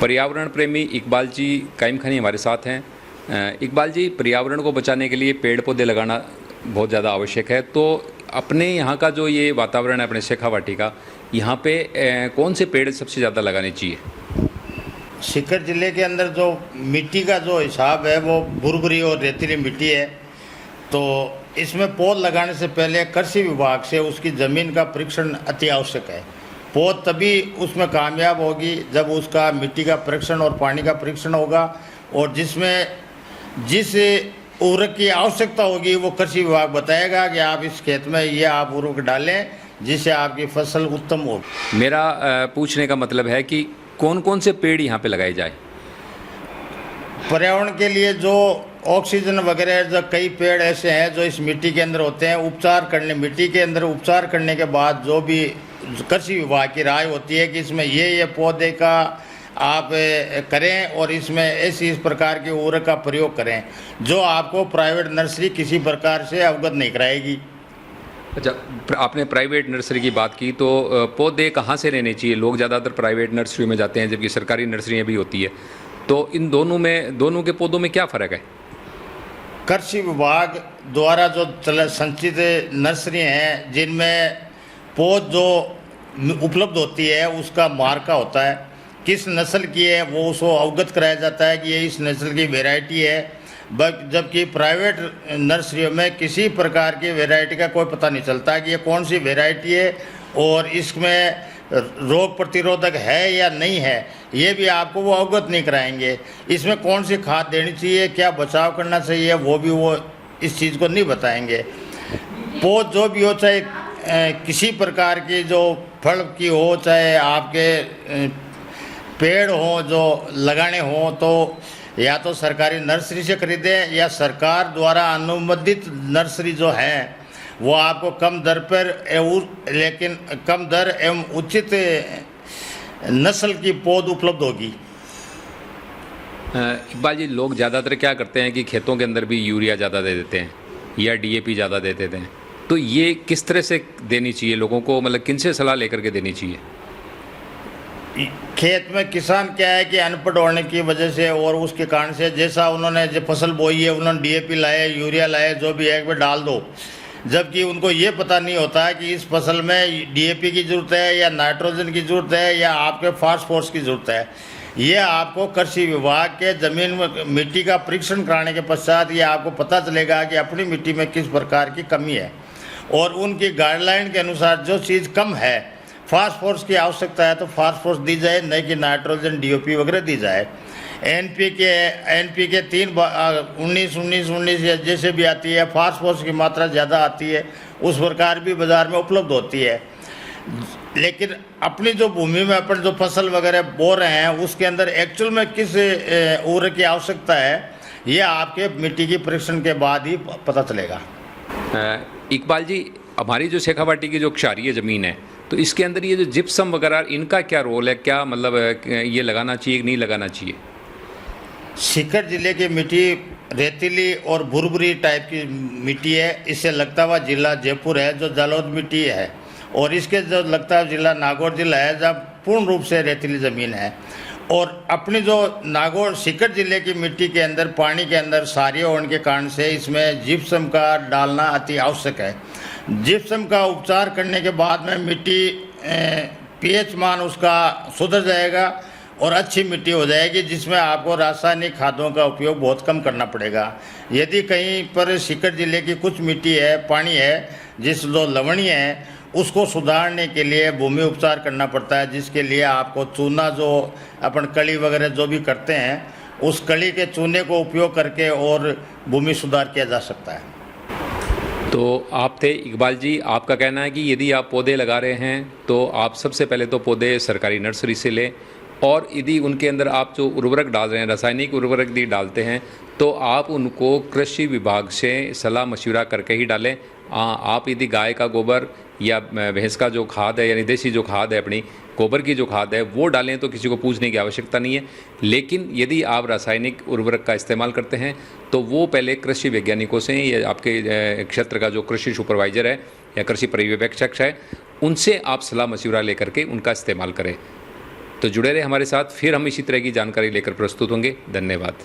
पर्यावरण प्रेमी इकबाल जी कायम खानी हमारे साथ हैं। इकबाल जी, पर्यावरण को बचाने के लिए पेड़ पौधे लगाना बहुत ज़्यादा आवश्यक है, तो अपने यहाँ का जो ये वातावरण है अपने शेखावाटी का, यहाँ पे कौन से पेड़ सबसे ज़्यादा लगाने चाहिए? सीकर जिले के अंदर जो मिट्टी का जो हिसाब है वो भुरभुरी और रेतीली मिट्टी है, तो इसमें पौध लगाने से पहले कृषि विभाग से उसकी ज़मीन का परीक्षण अति आवश्यक है। पौध तभी उसमें कामयाब होगी जब उसका मिट्टी का परीक्षण और पानी का परीक्षण होगा, और जिस उर्वरक की आवश्यकता होगी वो कृषि विभाग बताएगा कि आप इस खेत में ये आप उर्वरक डालें जिससे आपकी फसल उत्तम हो। मेरा पूछने का मतलब है कि कौन कौन से पेड़ यहाँ पे लगाए जाए? पर्यावरण के लिए जो ऑक्सीजन वगैरह जो कई पेड़ ऐसे हैं जो इस मिट्टी के अंदर होते हैं, मिट्टी के अंदर उपचार करने के बाद जो भी कृषि विभाग की राय होती है कि इसमें ये पौधे का आप करें और इसमें इस प्रकार के उर्वरक का प्रयोग करें, जो आपको प्राइवेट नर्सरी किसी प्रकार से अवगत नहीं कराएगी। अच्छा, आपने प्राइवेट नर्सरी की बात की, तो पौधे कहाँ से लेने चाहिए? लोग ज़्यादातर प्राइवेट नर्सरी में जाते हैं जबकि सरकारी नर्सरियाँ भी होती है, तो इन दोनों के पौधों में क्या फ़र्क है? कृषि विभाग द्वारा जो संचित नर्सरी हैं जिनमें पौध जो उपलब्ध होती है उसका मार्का होता है, किस नस्ल की है वो उसको अवगत कराया जाता है कि ये इस नस्ल की वैरायटी है, जबकि प्राइवेट नर्सरियों में किसी प्रकार की वैरायटी का कोई पता नहीं चलता कि ये कौन सी वैरायटी है और इसमें रोग प्रतिरोधक है या नहीं है, ये भी आपको वो अवगत नहीं कराएंगे। इसमें कौन सी खाद देनी चाहिए, क्या बचाव करना चाहिए, वो इस चीज़ को नहीं बताएंगे। पौध जो भी हो, चाहे किसी प्रकार की जो फल की हो, चाहे आपके पेड़ हो जो लगाने हो, तो या तो सरकारी नर्सरी से खरीदें या सरकार द्वारा अनुमोदित नर्सरी जो है वो आपको कम दर पर लेकिन कम दर एवं उचित नस्ल की पौध उपलब्ध होगी। इकबाल जी, लोग ज़्यादातर क्या करते हैं कि खेतों के अंदर भी यूरिया ज़्यादा दे देते हैं या डीएपी ज़्यादा दे देते हैं, तो ये किस तरह से देनी चाहिए लोगों को, मतलब किन से सलाह लेकर के देनी चाहिए? खेत में किसान क्या है कि अनपढ़ होने की वजह से और उसके कारण से जैसा उन्होंने जो फसल बोई है उन्होंने डीएपी लाए, यूरिया लाए, जो भी है एक बार डाल दो, जबकि उनको ये पता नहीं होता है कि इस फसल में डीएपी की ज़रूरत है या नाइट्रोजन की ज़रूरत है या आपके फास्फोरस की ज़रूरत है। ये आपको कृषि विभाग के ज़मीन में मिट्टी का परीक्षण कराने के पश्चात ये आपको पता चलेगा कि अपनी मिट्टी में किस प्रकार की कमी है, और उनकी गाइडलाइन के अनुसार जो चीज़ कम है, फास्फोरस की आवश्यकता है तो फास्फोरस दी जाए, नहीं कि नाइट्रोजन डीओपी वगैरह दी जाए। एनपीके 19 या जैसे भी आती है, फास्फोरस की मात्रा ज़्यादा आती है, उस प्रकार भी बाज़ार में उपलब्ध होती है। लेकिन अपनी जो भूमि में अपन जो फसल वगैरह बो रहे हैं उसके अंदर एक्चुअल में किस उर्वरक की आवश्यकता है, ये आपके मिट्टी की परीक्षण के बाद ही पता चलेगा। इकबाल जी, हमारी जो शेखावाटी की जो क्षारीय ज़मीन है, तो इसके अंदर ये जो जिप्सम वगैरह, इनका क्या रोल है? क्या मतलब ये लगाना चाहिए कि नहीं लगाना चाहिए? सीकर जिले की मिट्टी रेतीली और भुरभुरी टाइप की मिट्टी है। इससे लगता हुआ जिला जयपुर है जो जलोढ़ मिट्टी है, और इसके जो लगता हुआ जिला नागौर जिला है जहाँ पूर्ण रूप से रेतीली ज़मीन है। और अपनी जो नागौर सीकर जिले की मिट्टी के अंदर पानी के अंदर क्षारीय होने के कारण से इसमें जिप्सम का डालना अति आवश्यक है। जिप्सम का उपचार करने के बाद में मिट्टी पीएच मान उसका सुधर जाएगा और अच्छी मिट्टी हो जाएगी, जिसमें आपको रासायनिक खादों का उपयोग बहुत कम करना पड़ेगा। यदि कहीं पर सीकर जिले की कुछ मिट्टी है, पानी है जिस जो लवणीय है, उसको सुधारने के लिए भूमि उपचार करना पड़ता है, जिसके लिए आपको चूना जो अपन कली वगैरह जो भी करते हैं उस कली के चूने को उपयोग करके और भूमि सुधार किया जा सकता है। तो आप थे इकबाल जी, आपका कहना है कि यदि आप पौधे लगा रहे हैं तो आप सबसे पहले तो पौधे सरकारी नर्सरी से लें, और यदि उनके अंदर आप जो उर्वरक डाल रहे हैं, रासायनिक उर्वरक भी डालते हैं, तो आप उनको कृषि विभाग से सलाह मशवरा करके ही डालें। आप यदि गाय का गोबर या भैंस का जो खाद है, यानी देसी जो खाद है, अपनी गोबर की जो खाद है, वो डालें तो किसी को पूछने की आवश्यकता नहीं है। लेकिन यदि आप रासायनिक उर्वरक का इस्तेमाल करते हैं तो वो पहले कृषि वैज्ञानिकों से या आपके क्षेत्र का जो कृषि सुपरवाइज़र है या कृषि पर्यवेक्षक है, उनसे आप सलाह मशवरा लेकर के उनका इस्तेमाल करें। तो जुड़े रहे हमारे साथ, फिर हम इसी तरह की जानकारी लेकर प्रस्तुत होंगे। धन्यवाद।